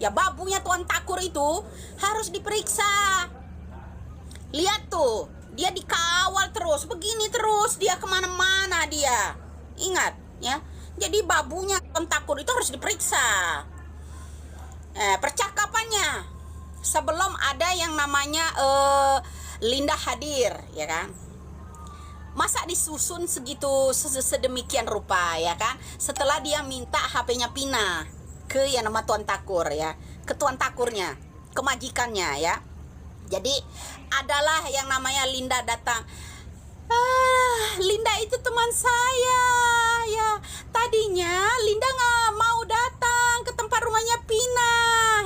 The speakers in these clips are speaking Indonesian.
Ya babunya Tuan Takur itu harus diperiksa. Lihat tuh, dia dikawal terus, begini terus, dia kemana-mana dia. Ingat ya, jadi babunya Tuan Takur itu harus diperiksa. Percakapannya sebelum ada yang namanya Linda hadir, ya kan? Masa disusun segitu sedemikian rupa, ya kan? Setelah dia minta HP-nya Pina ke yang nama Tuan Takur, ya, ke Tuan Takurnya, ke majikannya, ya. Jadi adalah yang namanya Linda datang. Linda itu teman saya, ya. Tadinya Linda nggak mau datang ke tempat rumahnya Pina,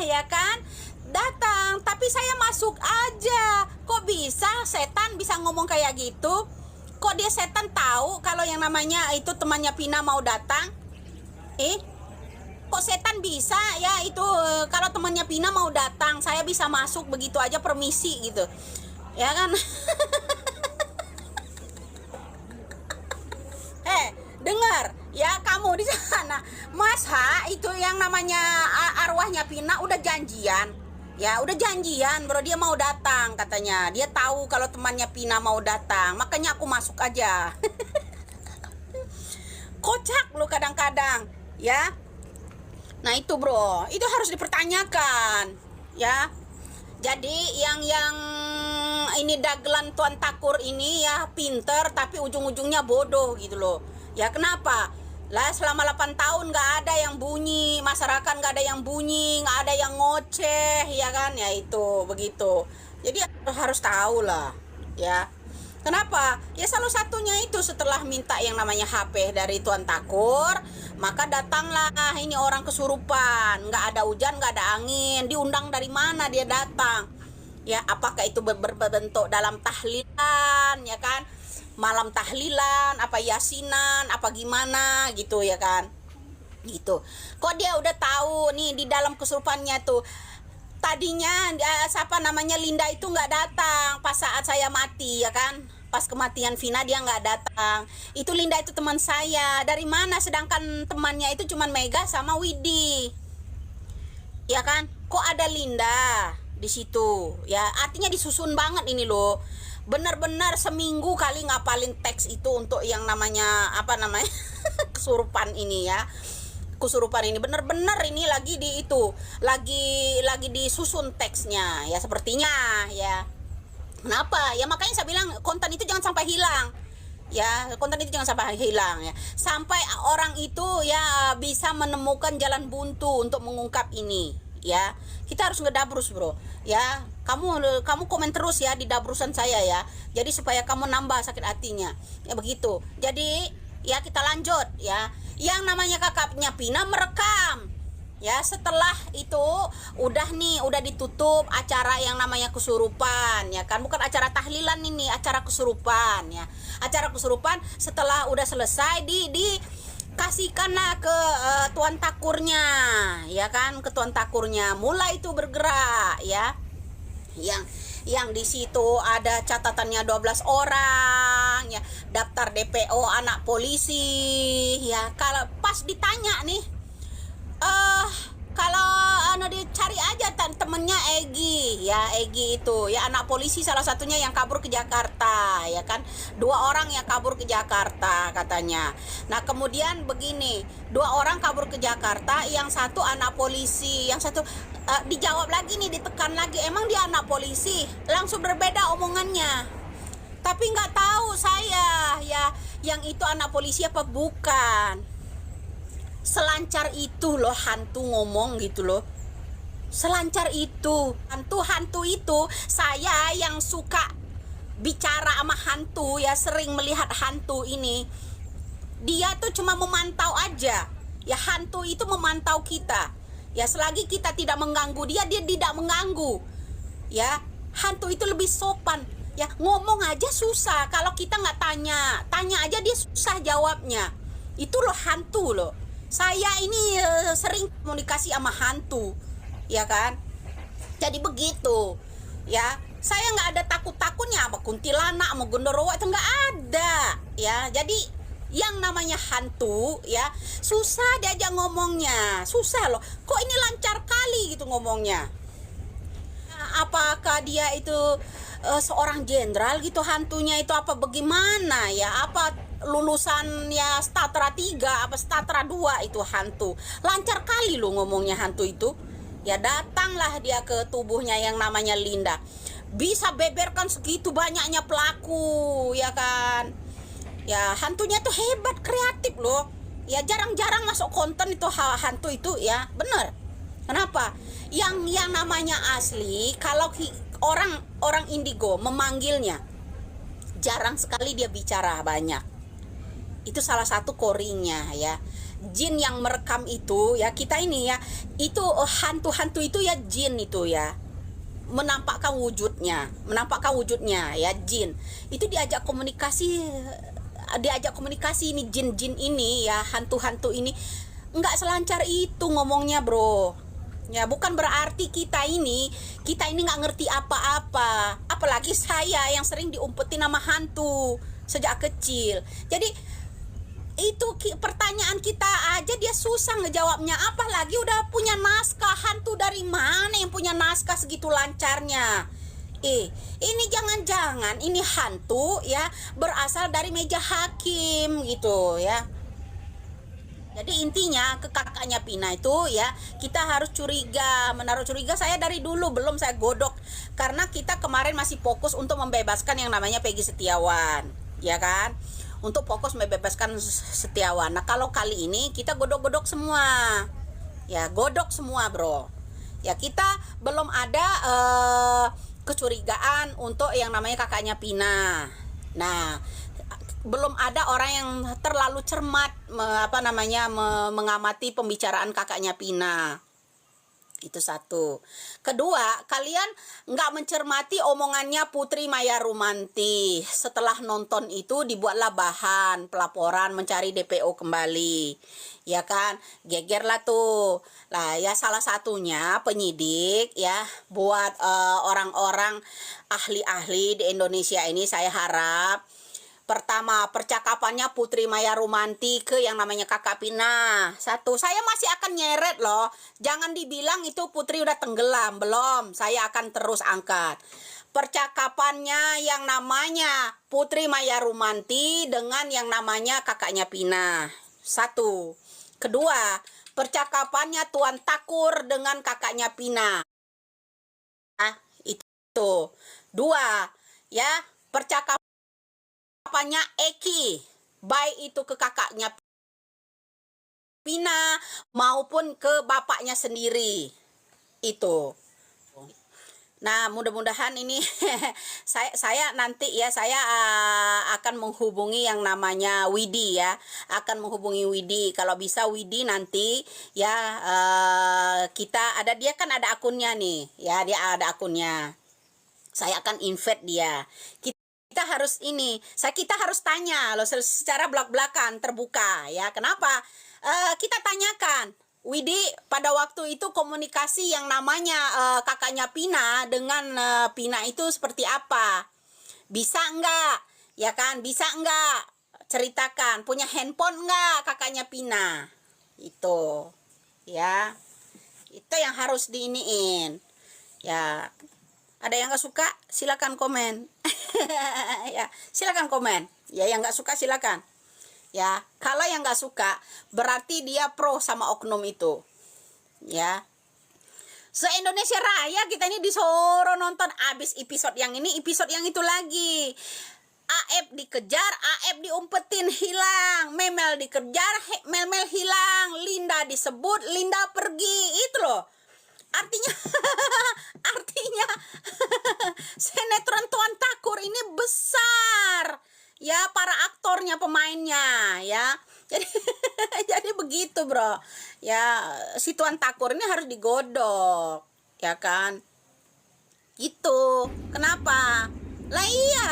ya kan? Datang, tapi saya masuk aja. Kok bisa setan bisa ngomong kayak gitu? Kok dia setan tahu kalau yang namanya itu temannya Pina mau datang? Kok setan bisa ya itu kalau temannya Pina mau datang, saya bisa masuk begitu aja permisi gitu. Ya kan? Dengar ya kamu di sana, Mas H itu yang namanya arwahnya Pina udah janjian. Ya udah janjian bro, dia mau datang katanya. Dia tahu kalau temannya Pina mau datang, makanya aku masuk aja. Kocak lo kadang-kadang ya. Nah itu bro, itu harus dipertanyakan ya. Jadi yang ini dagelan Tuan Takur ini ya pinter tapi ujung-ujungnya bodoh gitu loh. Ya kenapa? Lah selama 8 tahun gak ada yang bunyi, masyarakat gak ada yang bunyi, gak ada yang ngoceh, ya kan? Ya itu begitu. Jadi harus tahu lah ya. Kenapa? Ya salah satunya itu setelah minta yang namanya HP dari Tuan Takur, maka datanglah ini orang kesurupan. Nggak ada hujan, nggak ada angin. Diundang dari mana dia datang? Ya apakah itu berbentuk dalam tahlilan, ya kan? Malam tahlilan, apa yasinan, apa gimana gitu ya kan? Gitu. Kok dia udah tahu nih di dalam kesurupannya tuh. Tadinya siapa namanya Linda itu nggak datang pas saat saya mati ya kan, pas kematian Vina dia nggak datang. Itu Linda itu teman saya. Dari mana sedangkan temannya itu cuman Mega sama Widi, ya kan? Kok ada Linda di situ? Ya artinya disusun banget ini loh. Benar-benar seminggu kali ngapalin teks itu untuk yang namanya apa namanya kesurupan ini ya. Kesurupan ini benar-benar ini lagi di itu lagi disusun teksnya ya sepertinya ya. Kenapa ya, makanya saya bilang konten itu jangan sampai hilang ya, konten itu jangan sampai hilang ya, sampai orang itu ya bisa menemukan jalan buntu untuk mengungkap ini ya. Kita harus ngedabrus bro ya. Kamu komen terus ya di dabrusan saya ya, jadi supaya kamu nambah sakit hatinya ya begitu. Jadi ya kita lanjut ya. Yang namanya kakaknya Pina merekam ya, setelah itu udah ditutup acara yang namanya kesurupan ya kan, bukan acara tahlilan ini, acara kesurupan ya. Acara kesurupan setelah udah selesai dikasihkanlah ke Tuan Takurnya ya kan, ke Tuan Takurnya mulai itu bergerak ya. Yang di situ ada catatannya 12 orang ya, daftar DPO anak polisi ya. Kalau pas ditanya nih kalau dicari aja temennya Egi ya, Egi itu ya anak polisi salah satunya yang kabur ke Jakarta ya kan, 2 orang yang kabur ke Jakarta katanya. Nah kemudian begini, 2 orang kabur ke Jakarta, yang satu anak polisi, yang satu dijawab lagi nih, ditekan lagi, emang dia anak polisi? Langsung berbeda omongannya. Tapi nggak tahu saya ya yang itu anak polisi apa bukan. Selancar itu loh hantu ngomong gitu loh, selancar itu hantu itu. Saya yang suka bicara sama hantu ya, sering melihat hantu ini, dia tuh cuma memantau aja ya. Hantu itu memantau kita ya, selagi kita tidak mengganggu dia tidak mengganggu ya. Hantu itu lebih sopan ya, ngomong aja susah kalau kita nggak tanya aja dia susah jawabnya. Itu loh hantu loh. Saya ini sering komunikasi sama hantu ya kan, jadi begitu ya. Saya nggak ada takutnya sama kuntilanak sama gondorowo, itu nggak ada ya. Jadi yang namanya hantu ya susah diajak ngomongnya, susah loh. Kok ini lancar kali gitu ngomongnya. Apakah dia itu seorang jenderal gitu hantunya itu, apa bagaimana ya, apa lulusan ya Statra 3 apa Statra 2 itu hantu. Lancar kali lo ngomongnya hantu itu. Ya datanglah dia ke tubuhnya yang namanya Linda. Bisa beberkan segitu banyaknya pelaku, ya kan. Ya hantunya tuh hebat, kreatif loh. Ya jarang-jarang masuk konten itu hantu itu ya, bener. Kenapa? Yang namanya asli, kalau orang indigo memanggilnya, jarang sekali dia bicara banyak. Itu salah satu koringnya ya. Jin yang merekam itu ya, kita ini ya, itu hantu-hantu itu ya jin itu ya. Menampakkan wujudnya ya, jin. Itu diajak komunikasi ini jin-jin ini ya, hantu-hantu ini nggak selancar itu ngomongnya, bro. Ya bukan berarti kita ini nggak ngerti apa-apa. Apalagi saya yang sering diumpetin nama hantu sejak kecil. Jadi itu pertanyaan kita aja dia susah ngejawabnya, apalagi udah punya naskah. Hantu dari mana yang punya naskah segitu lancarnya? Ini jangan-jangan ini hantu ya berasal dari meja hakim gitu ya. Jadi intinya ke kakaknya Pina itu ya, kita harus curiga. Menaruh curiga saya dari dulu, belum saya godok. Karena kita kemarin masih fokus untuk membebaskan yang namanya Peggy Setiawan, ya kan? Untuk fokus membebaskan Setiawan. Nah kalau kali ini kita godok-godok semua. Ya godok semua, bro. Ya kita belum ada kecurigaan untuk yang namanya kakaknya Pina. Nah belum ada orang yang terlalu cermat mengamati pembicaraan kakaknya Pina. Itu satu. Kedua, kalian nggak mencermati omongannya Putri Maya Rumanti. Setelah nonton itu dibuatlah bahan pelaporan mencari DPO kembali, ya kan? Gegerlah tuh. Lah ya salah satunya penyidik ya, buat orang-orang ahli-ahli di Indonesia ini saya harap, pertama, percakapannya Putri Maya Rumanti ke yang namanya kakak Pina. Satu, saya masih akan nyeret loh. Jangan dibilang itu Putri udah tenggelam. Belum, saya akan terus angkat. Percakapannya yang namanya Putri Maya Rumanti dengan yang namanya kakaknya Pina. Satu. Kedua, percakapannya Tuan Takur dengan kakaknya Pina. Itu. Dua, ya, percakapannya Eki, baik itu ke kakaknya Pina maupun ke bapaknya sendiri. Itu. Nah mudah-mudahan ini saya nanti ya, saya akan menghubungi yang namanya Widi ya, akan menghubungi Widi. Kalau bisa Widi nanti ya, kita ada, dia kan ada akunnya nih ya, dia ada akunnya. Saya akan invite dia. Kita harus kita harus tanya loh secara belak-belakan terbuka ya. Kenapa? Kita tanyakan, Widi pada waktu itu komunikasi yang namanya kakaknya Pina dengan Pina itu seperti apa? Bisa enggak? Ya kan? Bisa enggak? Ceritakan, punya handphone enggak kakaknya Pina? Itu ya. Itu yang harus diiniin. Ya. Ada yang nggak suka silakan komen. Ya silakan komen ya, yang nggak suka silakan ya. Kalau yang nggak suka berarti dia pro sama oknum itu ya. Se-Indonesia Raya kita ini disuruh nonton abis episode yang ini, episode yang itu lagi. Aep dikejar, Aep diumpetin hilang, Memel dikejar, Memel hilang, Linda disebut, Linda pergi. Itu loh artinya sinetron Tuan Takur ini besar ya, para aktornya, pemainnya ya. Jadi begitu, bro ya. Si Tuan Takur ini harus digodok ya kan, gitu. Kenapa lah? Iya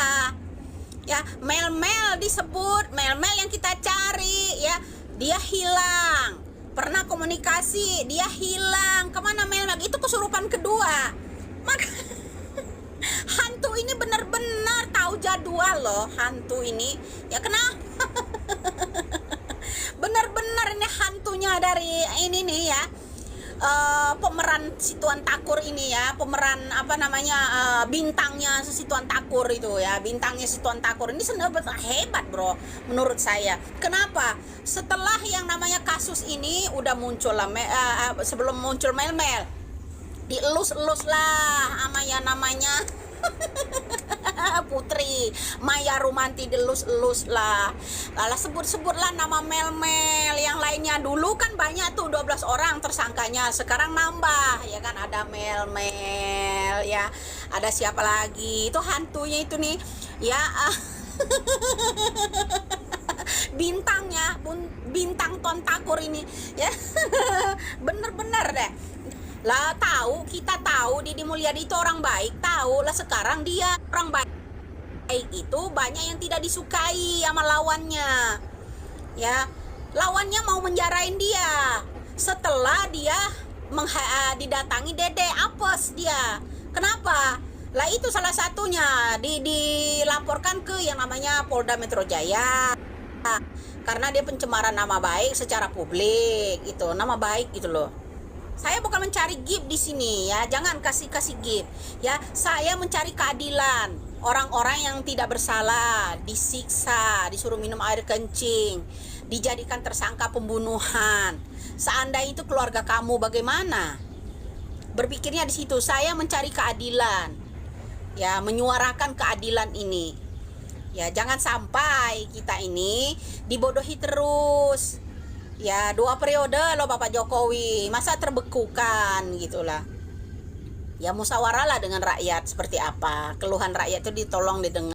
ya, Mel disebut, Mel yang kita cari ya, dia hilang. Pernah komunikasi, dia hilang. Kemana Mel? Itu kesurupan kedua. Maka hantu ini benar-benar tahu jadwal loh, hantu ini ya. Kenapa? Benar-benar ini hantunya dari ini nih ya, pemeran si Tuan Takur ini ya, pemeran apa namanya, bintangnya si Tuan Takur itu ya, bintangnya si Tuan Takur ini sebenarnya hebat bro menurut saya. Kenapa? Setelah yang namanya kasus ini udah muncul lah, sebelum muncul Mel-Mel dielus-elus lah sama yang namanya Putri Maya Rumanti, delus-elus lah. Lalu sebut-sebut lah nama Mel-Mel yang lainnya. Dulu kan banyak tuh 12 orang tersangkanya, sekarang nambah ya kan, ada Mel-Mel ya, ada siapa lagi itu hantunya itu nih ya. Bintangnya bintang Tuan Takur ini ya. Bener-bener deh lah, kita tahu Deddy Mulyadi itu orang baik, tahu lah. Sekarang dia orang baik itu banyak yang tidak disukai sama lawannya ya. Lawannya mau menjarain dia setelah dia didatangi Dede Apes dia. Kenapa? Lah itu salah satunya dilaporkan ke yang namanya Polda Metro Jaya karena dia pencemaran nama baik secara publik, itu nama baik gitu loh. Saya bukan mencari gift di sini ya, jangan kasih gift ya. Saya mencari keadilan. Orang-orang yang tidak bersalah disiksa, disuruh minum air kencing, dijadikan tersangka pembunuhan. Seandainya itu keluarga kamu, bagaimana? Berpikirnya di situ. Saya mencari keadilan. Ya, menyuarakan keadilan ini. Ya, jangan sampai kita ini dibodohi terus. Ya 2 periode loh Bapak Jokowi, masa terbekukan gitulah. Ya musyawarah lah dengan rakyat, seperti apa keluhan rakyat itu ditolong didengar.